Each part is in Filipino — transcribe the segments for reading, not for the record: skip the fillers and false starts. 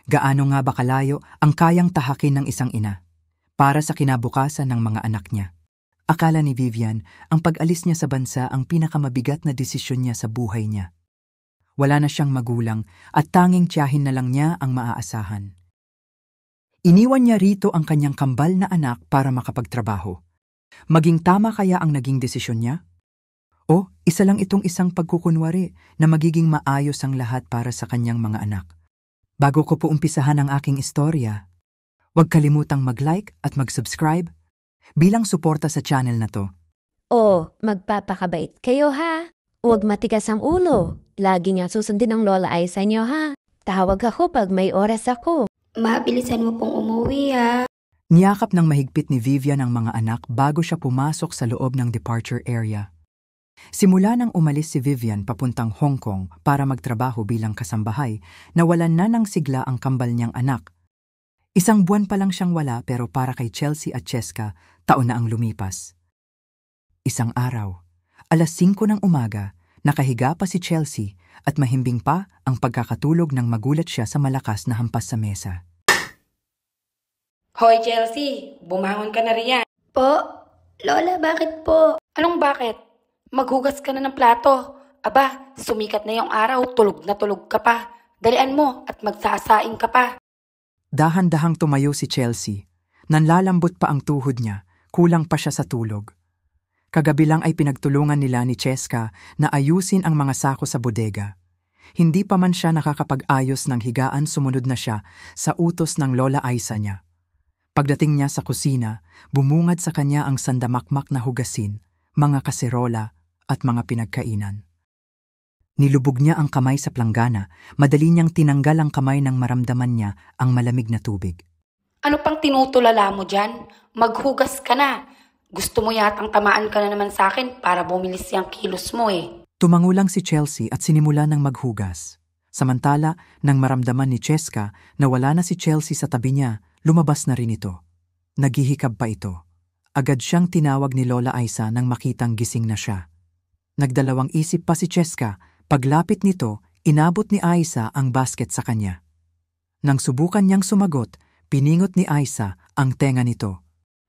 Gaano nga ba kalayo ang kayang tahakin ng isang ina para sa kinabukasan ng mga anak niya? Akala ni Vivian, ang pag-alis niya sa bansa ang pinakamabigat na desisyon niya sa buhay niya. Wala na siyang magulang at tanging tiyahin na lang niya ang maaasahan. Iniwan niya rito ang kanyang kambal na anak para makapagtrabaho. Maging tama kaya ang naging desisyon niya? O isa lang itong isang pagkukunwari na magiging maayos ang lahat para sa kanyang mga anak? Bago ko po umpisahan ang aking istorya, huwag kalimutang mag-like at mag-subscribe bilang suporta sa channel na to. Magpapakabait kayo ha. Huwag matigas ang ulo. Lagi niya susundin ang Lola ay sa inyo ha. Tawag ako pag may oras ako. Mabilisan mo pong umuwi ha. Niyakap ng mahigpit ni Vivian ang mga anak bago siya pumasok sa loob ng departure area. Simula nang umalis si Vivian papuntang Hong Kong para magtrabaho bilang kasambahay, nawalan na ng sigla ang kambal niyang anak. Isang buwan pa lang siyang wala pero para kay Chelsea at Cheska, taon na ang lumipas. Isang araw, alas 5 ng umaga, nakahiga pa si Chelsea at mahimbing pa ang pagkakatulog nang magulat siya sa malakas na hampas sa mesa. Hoy Chelsea, bumangon ka na riyan. Po? Lola, bakit po? Anong bakit? Maghugas ka na ng plato. Aba, sumikat na yung araw, tulog na tulog ka pa. Dalian mo at magsasaing ka pa. Dahan-dahang tumayo si Chelsea. Nanlalambot pa ang tuhod niya, kulang pa siya sa tulog. Kagabi lang ay pinagtulungan nila ni Cheska na ayusin ang mga sako sa bodega. Hindi pa man siya nakakapag-ayos ng higaan, sumunod na siya sa utos ng Lola Aiza niya. Pagdating niya sa kusina, bumungad sa kanya ang sandamakmak na hugasin, mga kaserola at mga pinagkainan. Nilubog niya ang kamay sa planggana, madali niyang tinanggal ang kamay nang maramdaman niya ang malamig na tubig. Ano pang tinutulala mo dyan? Maghugas ka na. Gusto mo yatang tamaan ka na naman sa akin para bumilis yung kilos mo eh. Tumangulang si Chelsea at sinimula ng maghugas. Samantala, nang maramdaman ni Cheska na wala na si Chelsea sa tabi niya, lumabas na rin ito. Naghihikab pa ito. Agad siyang tinawag ni Lola Aiza nang makitang gising na siya. Nagdalawang isip pa si Cheska. Paglapit nito, inabot ni Aiza ang basket sa kanya. Nang subukan niyang sumagot, piningot ni Aiza ang tenga nito.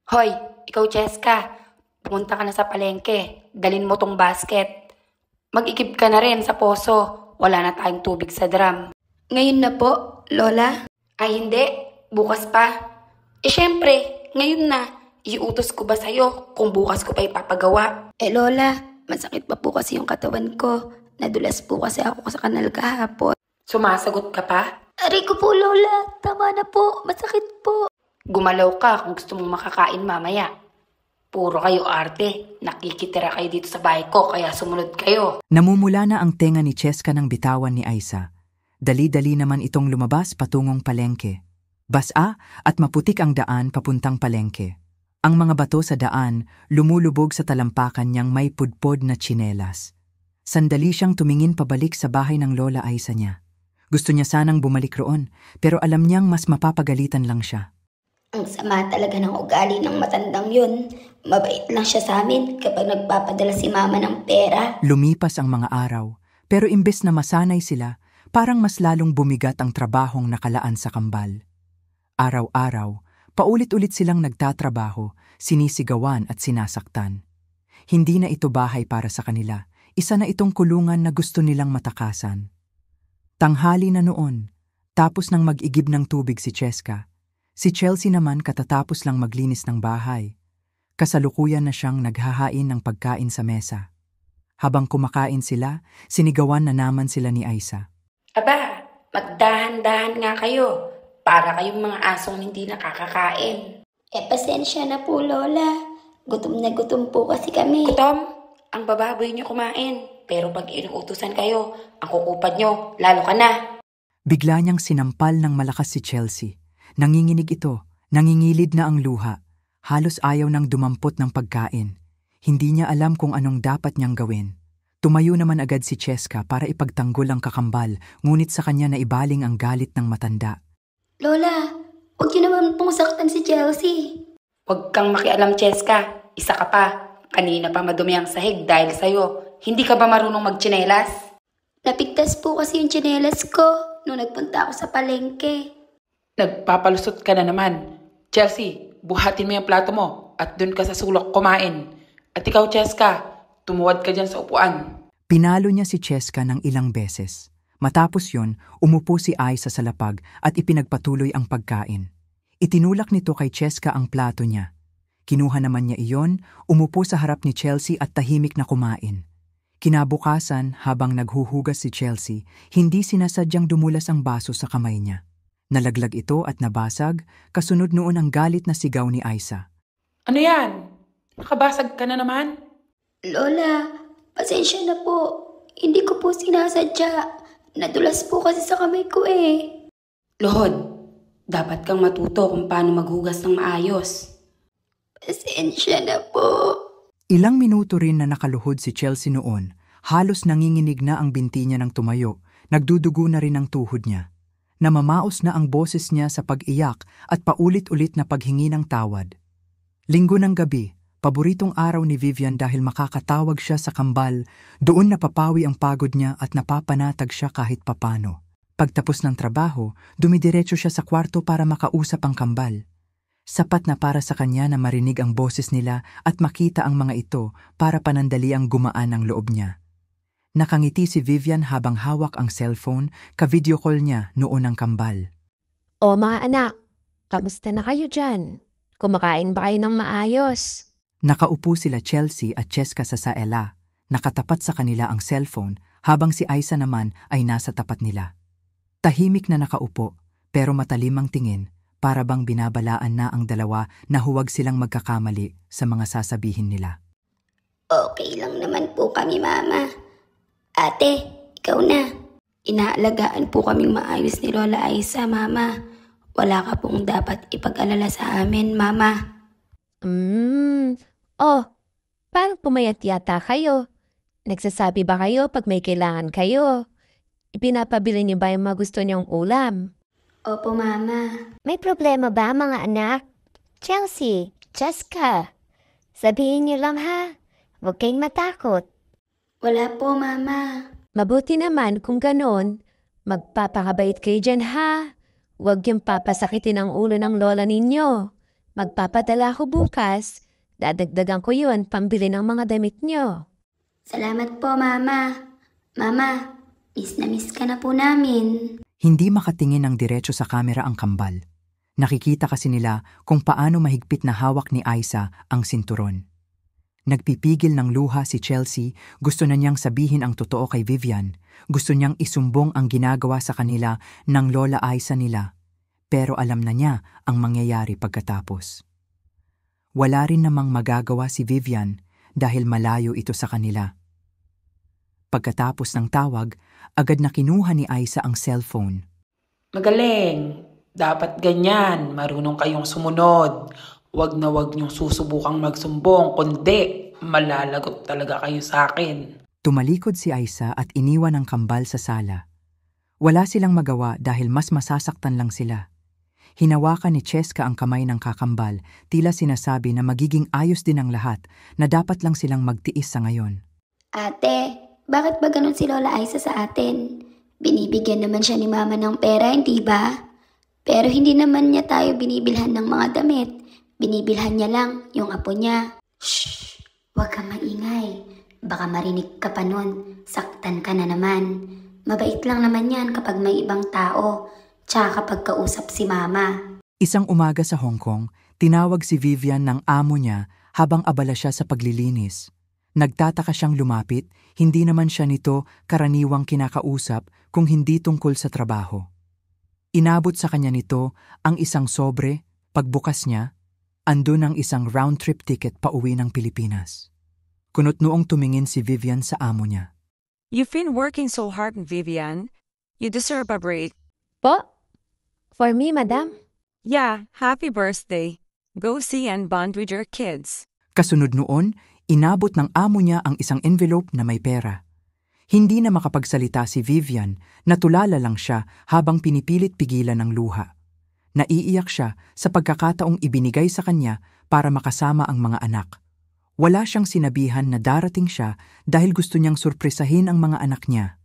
Hoy, ikaw Cheska, pumunta ka na sa palengke. Dalin mo tong basket. Mag-ikip ka na rin sa poso. Wala na tayong tubig sa drum. Ngayon na po, Lola. Ay hindi, bukas pa. Syempre, ngayon na. Iutos ko ba sa'yo kung bukas ko pa ipapagawa? Lola, masakit pa po kasi yung katawan ko. Nadulas po kasi ako sa kanal kahapon. Sumasagot ka pa? Aray ko po, Lola. Tama na po. Masakit po. Gumalaw ka kung gusto mong makakain mamaya. Puro kayo arte. Nakikitira kayo dito sa bahay ko kaya sumunod kayo. Namumula na ang tenga ni Cheska ng bitawan ni Aiza. Dali-dali naman itong lumabas patungong palengke. Basa at maputik ang daan papuntang palengke. Ang mga bato sa daan lumulubog sa talampakan niyang may pudpod na tsinelas. Sandali siyang tumingin pabalik sa bahay ng Lola Aiza niya. Gusto niya sanang bumalik roon, pero alam niyang mas mapapagalitan lang siya. Ang sama talaga ng ugali ng matandang yun. Mabait lang siya sa amin kapag nagpapadala si Mama ng pera. Lumipas ang mga araw, pero imbes na masanay sila, parang mas lalong bumigat ang trabahong nakalaan sa kambal. Araw-araw, paulit-ulit silang nagtatrabaho, sinisigawan at sinasaktan. Hindi na ito bahay para sa kanila. Isa na itong kulungan na gusto nilang matakasan. Tanghali na noon, tapos nang mag-igib ng tubig si Cheska. Si Chelsea naman katatapos lang maglinis ng bahay. Kasalukuyan na siyang naghahain ng pagkain sa mesa. Habang kumakain sila, sinigawan na naman sila ni Aiza. Aba, magdahan-dahan nga kayo. Para kayong mga asong hindi nakakakain. Pasensya na po, Lola. Gutom na gutom po kasi kami. Gutom? Ang bababoy niyo kumain. Pero pag inuutusan kayo, ang kukupad niyo, lalo ka na. Bigla niyang sinampal ng malakas si Chelsea. Nanginginig ito, nangingilid na ang luha. Halos ayaw nang dumampot ng pagkain. Hindi niya alam kung anong dapat niyang gawin. Tumayo naman agad si Cheska para ipagtanggol ang kakambal, ngunit sa kanya na ibaling ang galit ng matanda. Lola, huwag niyo naman pong saktan si Chelsea. Huwag kang makialam, Cheska. Isa ka pa. Kanina pa madumi ang sahig dahil sa'yo. Hindi ka ba marunong magtsinelas? Napigtas po kasi yung tsinelas ko nung nagpunta ako sa palengke. Nagpapalusot ka na naman. Chelsea, buhatin mo yung plato mo at dun ka sa sulok kumain. At ikaw, Cheska, tumuwad ka dyan sa upuan. Pinalo niya si Cheska ng ilang beses. Matapos yon, umupo si Aiza sa lapag at ipinagpatuloy ang pagkain. Itinulak nito kay Cheska ang plato niya. Kinuha naman niya iyon, umupo sa harap ni Chelsea at tahimik na kumain. Kinabukasan, habang naghuhugas si Chelsea, hindi sinasadyang dumulas ang baso sa kamay niya. Nalaglag ito at nabasag, kasunod noon ang galit na sigaw ni Aiza. Ano yan? Nakabasag ka na naman? Lola, pasensya na po. Hindi ko po sinasadya. Nadulas po kasi sa kamay ko eh. Lohod, dapat kang matuto kung paano maghugas ng maayos. Pasensya na po. Ilang minuto rin na nakaluhod si Chelsea noon. Halos nanginginig na ang binti niya ng tumayo, nagdudugo na rin ang tuhod niya. Namamaos na ang boses niya sa pag-iyak at paulit-ulit na paghingi ng tawad. Linggo ng gabi, paboritong araw ni Vivian dahil makakatawag siya sa kambal, doon napapawi ang pagod niya at napapanatag siya kahit papano. Pagtapos ng trabaho, dumidiretso siya sa kwarto para makausap ang kambal. Sapat na para sa kanya na marinig ang boses nila at makita ang mga ito para panandali ang gumaan ang loob niya. Nakangiti si Vivian habang hawak ang cellphone, ka-video call niya noon ang kambal. O mga anak, kamusta na kayo dyan? Kumakain ba kayo ng maayos? Nakaupo sila Chelsea at Cheska sa saela. Nakatapat sa kanila ang cellphone habang si Aiza naman ay nasa tapat nila. Tahimik na nakaupo pero matalim ang tingin para bang binabalaan na ang dalawa na huwag silang magkakamali sa mga sasabihin nila. Okay lang naman po kami, Mama. Ate, ikaw na. Inaalagaan po kaming maayos ni Lola Aiza, Mama. Wala ka pong dapat ipag-alala sa amin, Mama. Oh, parang pumayat yata kayo. Nagsasabi ba kayo pag may kailangan kayo? Ipinapabili niyo ba yung mga gusto niyong ulam? Opo, Mama. May problema ba mga anak? Chelsea, Cheska, sabihin niyo lang ha. Huwag kayong matakot. Wala po, Mama. Mabuti naman kung ganon. Magpapakabait kayo dyan ha. Huwag yung papasakitin ang ulo ng lola ninyo. Magpapadala ko bukas. Dadagdagan ko yun pambili ng mga damit nyo. Salamat po, Mama. Mama, miss na miss ka na po namin. Hindi makatingin ng diretso sa kamera ang kambal. Nakikita kasi nila kung paano mahigpit na hawak ni Aiza ang sinturon. Nagpipigil ng luha si Chelsea, gusto na niyang sabihin ang totoo kay Vivian. Gusto niyang isumbong ang ginagawa sa kanila ng Lola Aiza nila. Pero alam na niya ang mangyayari pagkatapos. Wala rin namang magagawa si Vivian dahil malayo ito sa kanila. Pagkatapos ng tawag, agad na kinuha ni Aiza ang cellphone. Magaling. Dapat ganyan. Marunong kayong sumunod. Wag na wag niyong susubukang magsumbong, kundi malalagot talaga kayo sa akin. Tumalikod si Aiza at iniwan ang kambal sa sala. Wala silang magawa dahil mas masasaktan lang sila. Hinawakan ni Cheska ang kamay ng kakambal, tila sinasabi na magiging ayos din ang lahat, na dapat lang silang magtiis sa ngayon. Ate, bakit ba ganun si Lola Aiza sa atin? Binibigyan naman siya ni Mama ng pera, hindi ba? Pero hindi naman niya tayo binibilhan ng mga damit. Binibilhan niya lang yung apo niya. Shh! Huwag kang maingay. Baka marinig ka pa nun. Saktan ka na naman. Mabait lang naman yan kapag may ibang tao. Tsaka kapag kausap si Mama. Isang umaga sa Hong Kong, tinawag si Vivian ng amo niya habang abala siya sa paglilinis. Nagtataka siyang lumapit, hindi naman siya nito karaniwang kinakausap kung hindi tungkol sa trabaho. Inabot sa kanya nito ang isang sobre, pagbukas niya, andun ang isang round-trip ticket pauwi ng Pilipinas. Kunot noong tumingin si Vivian sa amo niya. You've been working so hard, Vivian. You deserve a break. Po? For me, madam? Yeah, happy birthday. Go see and bond with your kids. Kasunod noon, inabot ng amo niya ang isang envelope na may pera. Hindi na makapagsalita si Vivian, natulala lang siya habang pinipilit pigilan ng luha. Naiiyak siya sa pagkakataong ibinigay sa kanya para makasama ang mga anak. Wala siyang sinabihan na darating siya dahil gusto niyang surpresahin ang mga anak niya.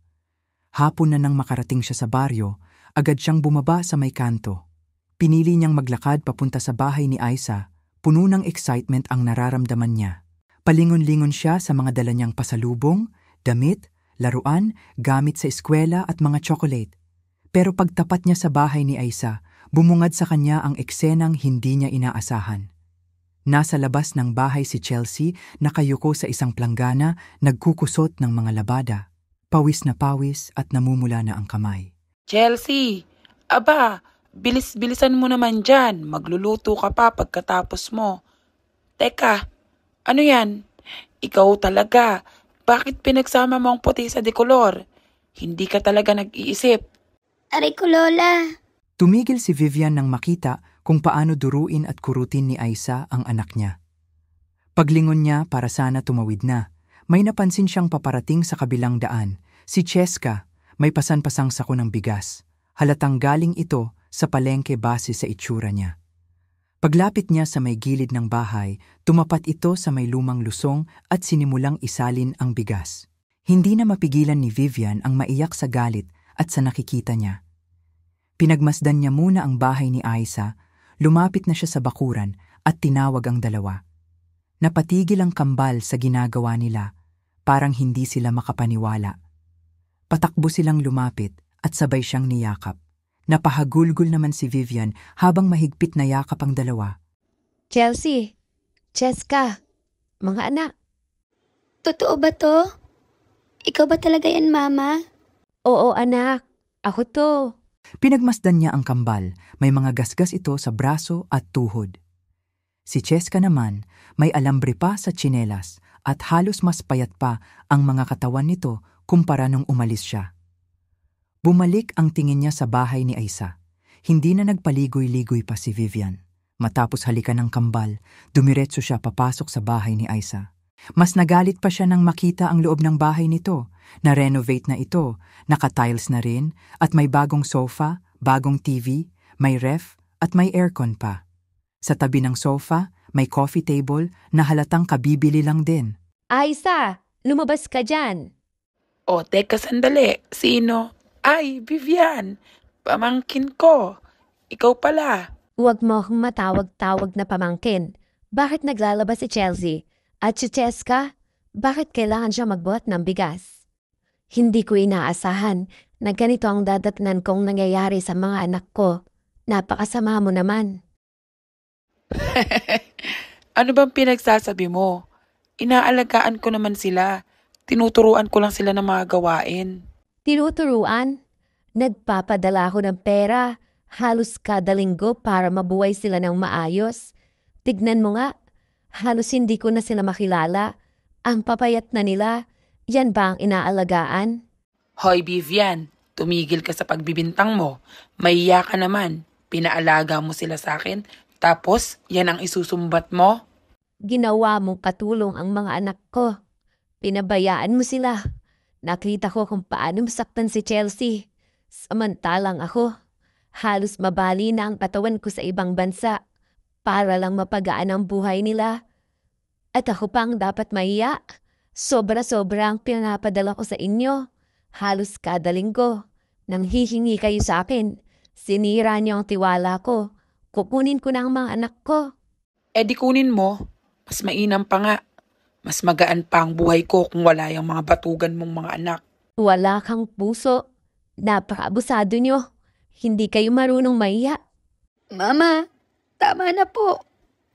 Hapon na nang makarating siya sa baryo, agad siyang bumaba sa may kanto. Pinili niyang maglakad papunta sa bahay ni Aiza, puno ng excitement ang nararamdaman niya. Palingon-lingon siya sa mga dala niyang pasalubong, damit, laruan, gamit sa eskwela at mga chocolate. Pero pagtapat niya sa bahay ni Aiza, bumungad sa kanya ang eksenang hindi niya inaasahan. Nasa labas ng bahay si Chelsea, nakayuko sa isang planggana, nagkukusot ng mga labada. Pawis na pawis at namumula na ang kamay. Chelsea, aba, bilis-bilisan mo naman dyan. Magluluto ka pa pagkatapos mo. Teka, ano yan? Ikaw talaga. Bakit pinagsama mo ang puti sa dekolor? Hindi ka talaga nag-iisip. Aray ko, Lola. Tumigil si Vivian nang makita kung paano duruin at kurutin ni Aiza ang anak niya. Paglingon niya para sana tumawid na, may napansin siyang paparating sa kabilang daan. Si Cheska, may pasan-pasang sako ng bigas. Halatang galing ito sa palengke base sa itsura niya. Paglapit niya sa may gilid ng bahay, tumapat ito sa may lumang lusong at sinimulang isalin ang bigas. Hindi na mapigilan ni Vivian ang maiyak sa galit at sa nakikita niya. Pinagmasdan niya muna ang bahay ni Aiza, lumapit na siya sa bakuran at tinawag ang dalawa. Napatigil ang kambal sa ginagawa nila, parang hindi sila makapaniwala. Patakbo silang lumapit at sabay siyang niyakap. Napahagulgol naman si Vivian habang mahigpit na yakap ang dalawa. Chelsea, Cheska, mga anak. Totoo ba to? Ikaw ba talaga yan, Mama? Oo anak, ako to. Pinagmasdan niya ang kambal, may mga gasgas ito sa braso at tuhod. Si Cheska naman, may alambre pa sa tsinelas at halos mas payat pa ang mga katawan nito kumpara nung umalis siya. Bumalik ang tingin niya sa bahay ni Aiza. Hindi na nagpaligoy-ligoy pa si Vivian. Matapos halikan ng kambal, dumiretso siya papasok sa bahay ni Aiza. Mas nagalit pa siya nang makita ang loob ng bahay nito. Na-renovate na ito, naka-tiles na rin, at may bagong sofa, bagong TV, may ref, at may aircon pa. Sa tabi ng sofa, may coffee table na halatang kabibili lang din. Aiza, lumabas ka dyan. O, teka sandali. Sino? Ay, Vivian. Pamangkin ko. Ikaw pala. Huwag mo akong matawag-tawag na pamangkin. Bakit naglalabas si Chelsea? At si Cheska, bakit kailangan siya magbuhat ng bigas? Hindi ko inaasahan na ganito ang dadatnan kong nangyayari sa mga anak ko. Napakasama mo naman. Ano bang pinagsasabi mo? Inaalagaan ko naman sila. Tinuturuan ko lang sila ng mga gawain. Tinuturuan? Nagpapadala ako ng pera halos kada linggo para mabuhay sila ng maayos. Tignan mo nga, halos hindi ko na sila makilala. Ang papayat na nila, yan ba ang inaalagaan? Hoy, Vivian, tumigil ka sa pagbibintang mo. Mahiya ka naman. Pinaalaga mo sila sa akin, tapos yan ang isusumbat mo? Ginawa mong katulong ang mga anak ko. Pinabayaan mo sila. Nakita ko kung paano masaktan si Chelsea. Samantalang ako, halos mabali na ang katawan ko sa ibang bansa para lang mapagaan ang buhay nila. At ako pang dapat mahiya. Sobra-sobra ang pinapadala ko sa inyo. Halos kada linggo. Nang hihingi kayo sa akin, sinira niyo ang tiwala ko. Kukunin ko na ang mga anak ko. Eh di kunin mo. Mas mainam pa nga. Mas magaan pa ang buhay ko kung wala yung mga batugan mong mga anak. Wala kang puso. Napakaabusado niyo. Hindi kayo marunong mahiya. Mama, tama na po.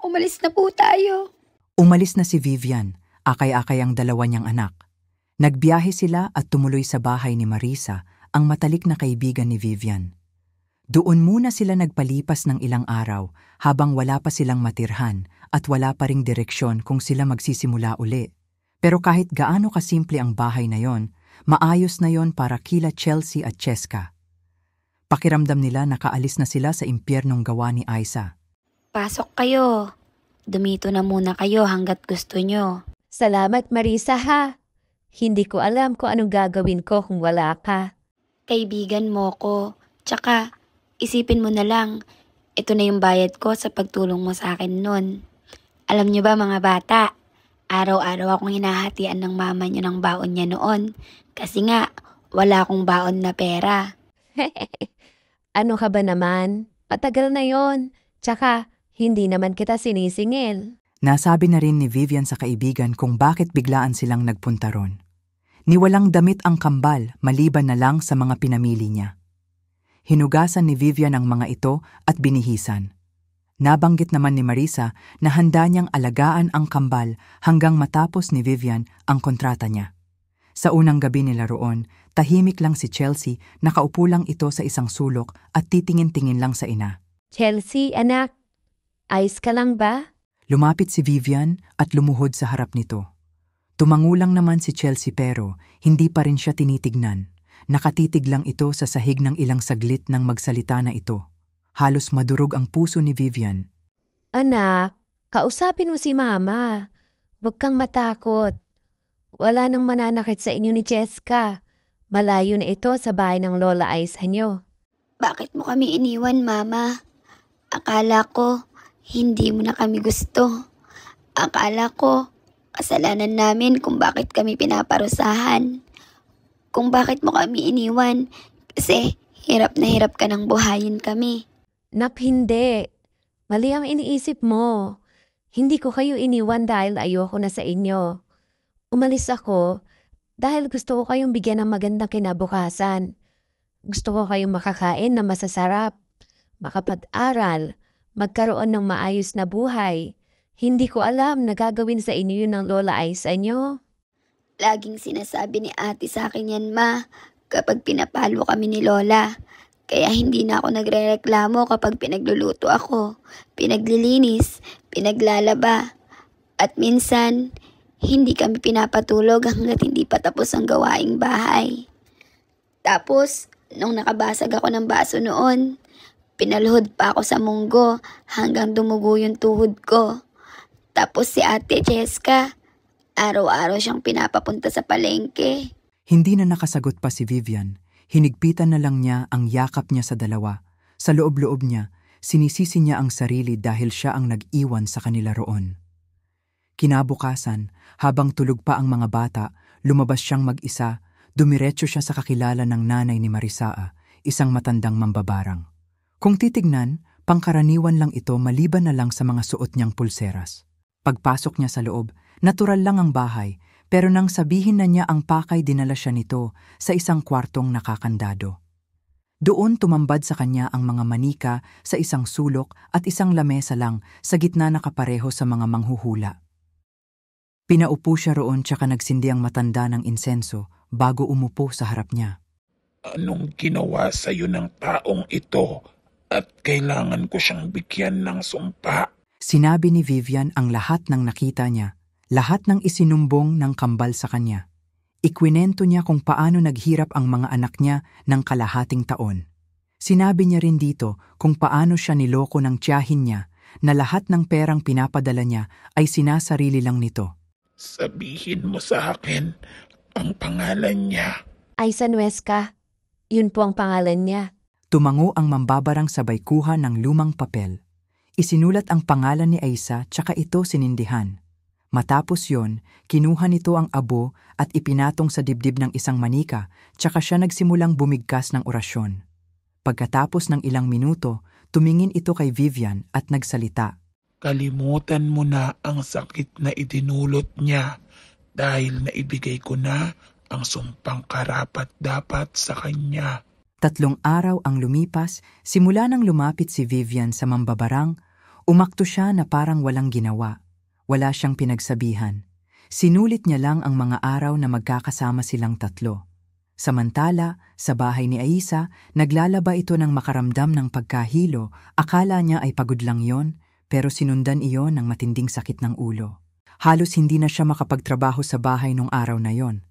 Umalis na po tayo. Umalis na si Vivian, akay-akay ang dalawa niyang anak. Nagbiyahe sila at tumuloy sa bahay ni Marisa, ang matalik na kaibigan ni Vivian. Doon muna sila nagpalipas ng ilang araw habang wala pa silang matirhan at wala pa ring direksyon kung sila magsisimula uli. Pero kahit gaano kasimple ang bahay na yon, maayos na yon para kila Chelsea at Cheska. Pakiramdam nila nakaalis na sila sa impyernong gawa ni Aiza. Pasok kayo. Dumito na muna kayo hanggat gusto nyo. Salamat Marisa ha. Hindi ko alam kung anong gagawin ko kung wala ka. Kaibigan mo ko. Tsaka, isipin mo na lang, ito na yung bayad ko sa pagtulong mo sa akin nun. Alam nyo ba mga bata, araw-araw akong hinahatian ng mama nyo ng baon niya noon. Kasi nga, wala akong baon na pera. Ano ka ba naman? Matagal na yon. Tsaka, hindi naman kita sinisingil. Nasabi na rin ni Vivian sa kaibigan kung bakit biglaan silang nagpunta ron. Niwalang damit ang kambal maliban na lang sa mga pinamili niya. Hinugasan ni Vivian ang mga ito at binihisan. Nabanggit naman ni Marisa na handa niyang alagaan ang kambal hanggang matapos ni Vivian ang kontrata niya. Sa unang gabi nila roon, tahimik lang si Chelsea, nakaupo lang ito sa isang sulok at titingin-tingin lang sa ina. Chelsea, anak, ayos ka lang ba? Lumapit si Vivian at lumuhod sa harap nito. Tumangulang naman si Chelsea pero hindi pa rin siya tinitignan. Nakatitig lang ito sa sahig ng ilang saglit nang magsalita na ito. Halos madurog ang puso ni Vivian. Anak, kausapin mo si Mama. Huwag kang matakot. Wala nang mananakit sa inyo ni Cheska. Malayo na ito sa bahay ng Lola Aiza nyo. Bakit mo kami iniwan, Mama? Akala ko, hindi mo na kami gusto. Akala ko, kasalanan namin kung bakit kami pinaparusahan. Kung bakit mo kami iniwan, kasi hirap na hirap ka nang buhayin kami. Nap, hindi. Mali ang iniisip mo. Hindi ko kayo iniwan dahil ayoko na sa inyo. Umalis ako dahil gusto ko kayong bigyan ng magandang kinabukasan. Gusto ko kayong makakain na masasarap, makapag-aral, magkaroon ng maayos na buhay. Hindi ko alam na gagawin sa inyo yun ng Lola Aiza nyo. Laging sinasabi ni ate sa akin yan, Ma, kapag pinapalo kami ni Lola. Kaya hindi na ako nagrereklamo kapag pinagluluto ako, pinaglilinis, pinaglalaba. At minsan, hindi kami pinapatulog hanggat hindi pa tapos ang gawaing bahay. Tapos, nung nakabasag ako ng baso noon, pinaluhod pa ako sa munggo hanggang dumugo yung tuhod ko. Tapos si Ate Cheska, araw-araw siyang pinapapunta sa palengke. Hindi na nakasagot pa si Vivian. Hinigpitan na lang niya ang yakap niya sa dalawa. Sa loob-loob niya, sinisisi niya ang sarili dahil siya ang nag-iwan sa kanila roon. Kinabukasan, habang tulog pa ang mga bata, lumabas siyang mag-isa, dumiretso siya sa kakilala ng nanay ni Marisaa, isang matandang mambabarang. Kung titignan, pangkaraniwan lang ito maliban na lang sa mga suot niyang pulseras. Pagpasok niya sa loob, natural lang ang bahay, pero nang sabihin na niya ang pakay dinala siya nito sa isang kwartong nakakandado. Doon tumambad sa kanya ang mga manika sa isang sulok at isang lamesa lang sa gitna nakapareho sa mga manghuhula. Pinaupo siya roon tsaka nagsindi ang matanda ng insenso bago umupo sa harap niya. Anong ginawa sa'yo ng taong ito at kailangan ko siyang bigyan ng sumpa? Sinabi ni Vivian ang lahat ng nakita niya, lahat ng isinumbong ng kambal sa kanya. Ikwinento niya kung paano naghirap ang mga anak niya ng kalahating taon. Sinabi niya rin dito kung paano siya niloko ng tiyahin niya na lahat ng perang pinapadala niya ay sinasarili lang nito. Sabihin mo sa akin ang pangalan niya. Aiza Nuesca, yun po ang pangalan niya. Tumango ang mambabarang sabay kuha ng lumang papel. Isinulat ang pangalan ni Aiza tsaka ito sinindihan. Matapos yon, kinuha nito ang abo at ipinatong sa dibdib ng isang manika tsaka siya nagsimulang bumigkas ng orasyon. Pagkatapos ng ilang minuto, tumingin ito kay Vivian at nagsalita. Kalimutan mo na ang sakit na idinulot niya dahil naibigay ko na ang sumpang karapat-dapat sa kanya. 3 araw ang lumipas, simula nang lumapit si Vivian sa mambabarang, umakto siya na parang walang ginawa. Wala siyang pinagsabihan. Sinulit niya lang ang mga araw na magkakasama silang 3. Samantala, sa bahay ni Aiza, naglalaba ito ng makaramdam ng pagkahilo. Akala niya ay pagod lang yon, pero sinundan iyon ng matinding sakit ng ulo. Halos hindi na siya makapagtrabaho sa bahay nung araw na yon.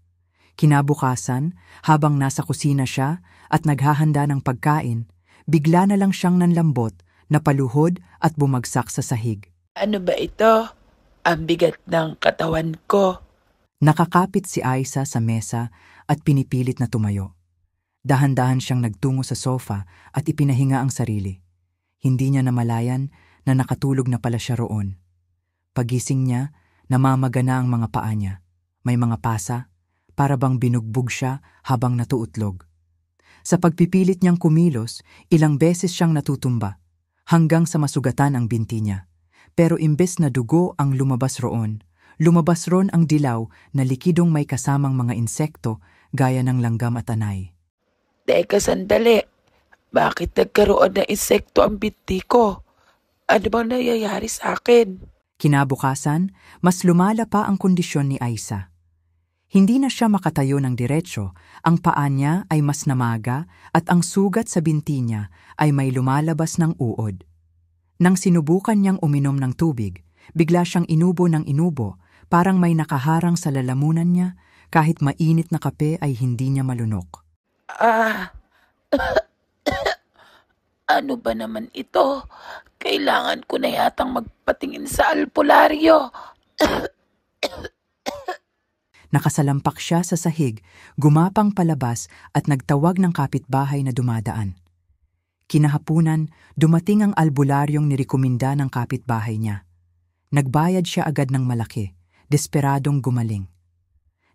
Kinabukasan, habang nasa kusina siya at naghahanda ng pagkain, bigla na lang siyang nanlambot, napaluhod at bumagsak sa sahig. Ano ba ito? Ang bigat ng katawan ko. Nakakapit si Aiza sa mesa at pinipilit na tumayo. Dahan-dahan siyang nagtungo sa sofa at ipinahinga ang sarili. Hindi niya namalayan na nakatulog na pala siya roon. Pagising niya, namamaga na ang mga paa niya. May mga pasa, para bang binugbog siya habang natuutlog. Sa pagpipilit niyang kumilos, ilang beses siyang natutumba. hanggang sa masugatan ang binti niya. Pero imbes na dugo ang lumabas ron ang dilaw na likidong may kasamang mga insekto gaya ng langgam at anay. Teka, sandali. Bakit nagkaroon ng insekto ang binti ko? Ano bang nangyayari sa akin? Kinabukasan, mas lumala pa ang kondisyon ni Aiza. Hindi na siya makatayo ng diretsyo, ang paa niya ay mas namaga at ang sugat sa binti niya ay may lumalabas ng uod. Nang sinubukan niyang uminom ng tubig, bigla siyang inubo ng inubo, parang may nakaharang sa lalamunan niya, kahit mainit na kape ay hindi niya malunok. Ano ba naman ito? Kailangan ko na yatang magpatingin sa albularyo. Nakasalampak siya sa sahig, gumapang palabas at nagtawag ng kapitbahay na dumadaan. Kinahapunan, dumating ang albularyong nirekomenda ng kapitbahay niya. Nagbayad siya agad ng malaki, desperadong gumaling.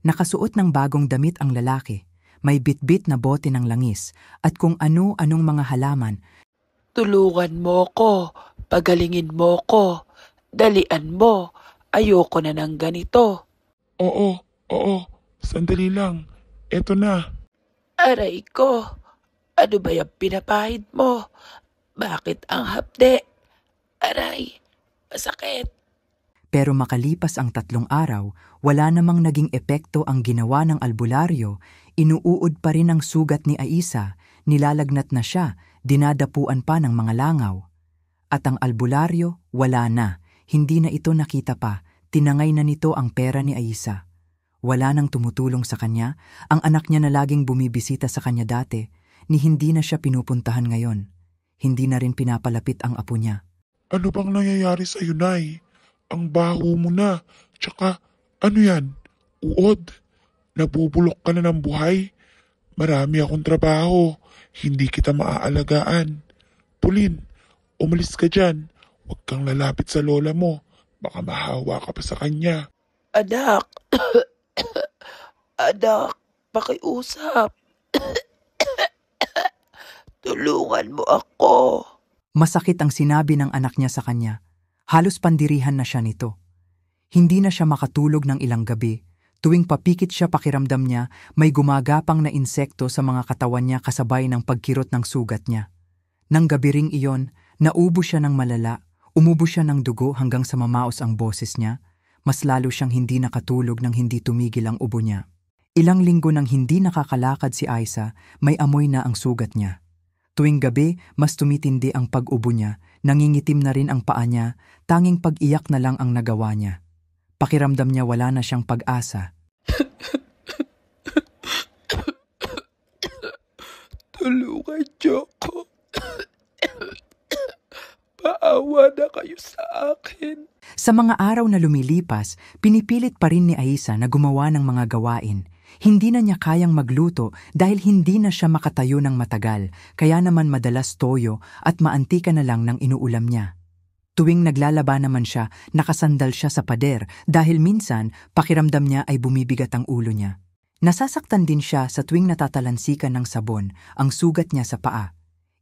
Nakasuot ng bagong damit ang lalaki, may bitbit na bote ng langis at kung ano-anong mga halaman. Tulungan mo ko, pagalingin mo ko, dalian mo, ayoko na ng ganito. Oo, sandali lang. Eto na. Aray ko, ano ba yung pinapahid mo? Bakit ang hapde? Aray, masakit. Pero makalipas ang 3 araw, wala namang naging epekto ang ginawa ng albularyo, inuuod pa rin ang sugat ni Aiza, nilalagnat na siya, dinadapuan pa ng mga langaw. At ang albularyo, wala na, hindi na ito nakita pa, tinangay na nito ang pera ni Aiza. Wala nang tumutulong sa kanya, ang anak niya na laging bumibisita sa kanya dati, ni hindi na siya pinupuntahan ngayon. Hindi na rin pinapalapit ang apo niya. Ano bang nangyayari sa'yo, Nay? Ang baho mo na. Tsaka, ano yan? Uod? Nabubulok ka na ng buhay? Marami akong trabaho. Hindi kita maaalagaan. Pauline, umalis ka dyan. Huwag kang lalapit sa lola mo. Baka mahawa ka pa sa kanya. Anak, anak, pakiusap. Tulungan mo ako. Masakit ang sinabi ng anak niya sa kanya. Halos pandirihan na siya nito. Hindi na siya makatulog ng ilang gabi. Tuwing papikit siya pakiramdam niya, may gumagapang na insekto sa mga katawan niya kasabay ng pagkirot ng sugat niya. Nang gabi ring iyon, naubo siya ng malala, umubo siya ng dugo hanggang sa mamaos ang boses niya. Mas lalo siyang hindi nakatulog nang hindi tumigil ang ubo niya. Ilang linggo nang hindi nakakalakad si Aiza, may amoy na ang sugat niya. Tuwing gabi, mas tumitindi ang pag-ubo niya, nangingitim na rin ang paa niya, tanging pag-iyak na lang ang nagawa niya. Pakiramdam niya wala na siyang pag-asa. Tulungan niyo ako. Paawa na kayo sa akin. Sa mga araw na lumilipas, pinipilit pa rin ni Aiza na gumawa ng mga gawain. Hindi na niya kayang magluto dahil hindi na siya makatayo ng matagal, kaya naman madalas toyo at maantika na lang ng inuulam niya. Tuwing naglalaba naman siya, nakasandal siya sa pader dahil minsan pakiramdam niya ay bumibigat ang ulo niya. Nasasaktan din siya sa tuwing natatalansikan ng sabon ang sugat niya sa paa.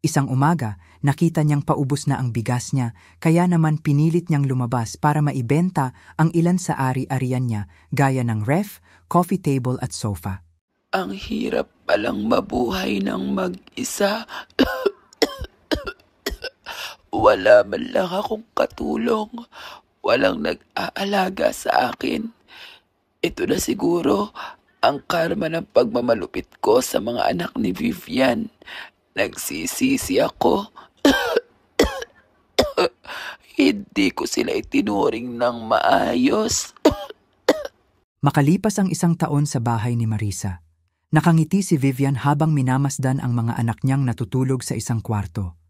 Isang umaga, nakita niyang paubos na ang bigas niya, kaya naman pinilit niyang lumabas para maibenta ang ilan sa ari-arian niya gaya ng ref, coffee table at sofa. Ang hirap palang mabuhay ng mag-isa. Wala man lang akong katulong. Walang nag-aalaga sa akin. Ito na siguro ang karma ng pagmamalupit ko sa mga anak ni Vivian. Nagsisisi ako. Hindi ko sila itinuring ng maayos. Makalipas ang 1 taon sa bahay ni Marisa, nakangiti si Vivian habang minamasdan ang mga anak niyang natutulog sa isang kwarto.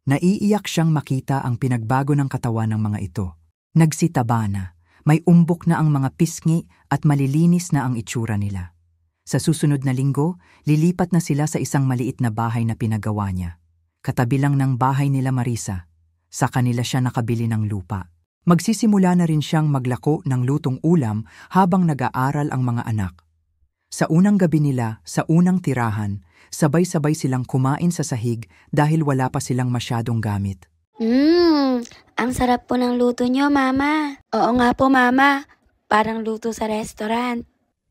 Naiiyak siyang makita ang pinagbago ng katawan ng mga ito. Nagsitaba na, may umbok na ang mga pisngi at malilinis na ang itsura nila. Sa susunod na linggo, lilipat na sila sa isang maliit na bahay na pinagawa niya. Katabi lang ng bahay nila Marisa. Sa kanila siya nakabili ng lupa. Magsisimula na rin siyang maglako ng lutong ulam habang nag-aaral ang mga anak. Sa unang gabi nila, sa unang tirahan, sabay-sabay silang kumain sa sahig dahil wala pa silang masyadong gamit. Ang sarap po ng luto nyo, Mama. Oo nga po, Mama. Parang luto sa restaurant.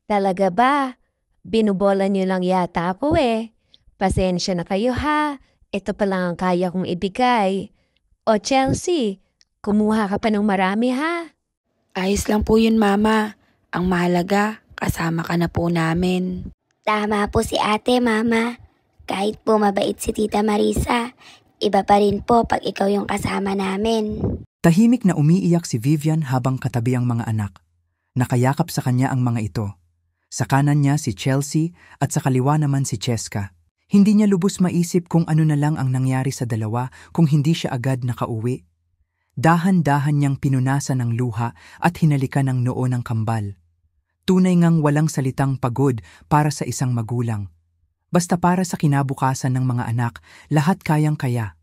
Talaga ba? Binubola niyo lang yata ako eh. Pasensya na kayo ha. Ito pa lang ang kaya kong ibigay. O Chelsea, kumuha ka pa ng marami ha. Ayos lang po yun, Mama. Ang mahalaga, kasama ka na po namin. Tama po si ate, Mama. Kahit po mabait si Tita Marisa, iba pa rin po pag ikaw yung kasama namin. Tahimik na umiiyak si Vivian habang katabi ang mga anak. Nakayakap sa kanya ang mga ito. Sa kanan niya si Chelsea at sa kaliwa naman si Cheska. Hindi niya lubos maisip kung ano na lang ang nangyari sa dalawa kung hindi siya agad nakauwi. Dahan-dahan niyang pinunasan ng luha at hinalikan ng noo ng kambal. Tunay ngang walang salitang pagod para sa isang magulang. Basta para sa kinabukasan ng mga anak, lahat kayang-kaya.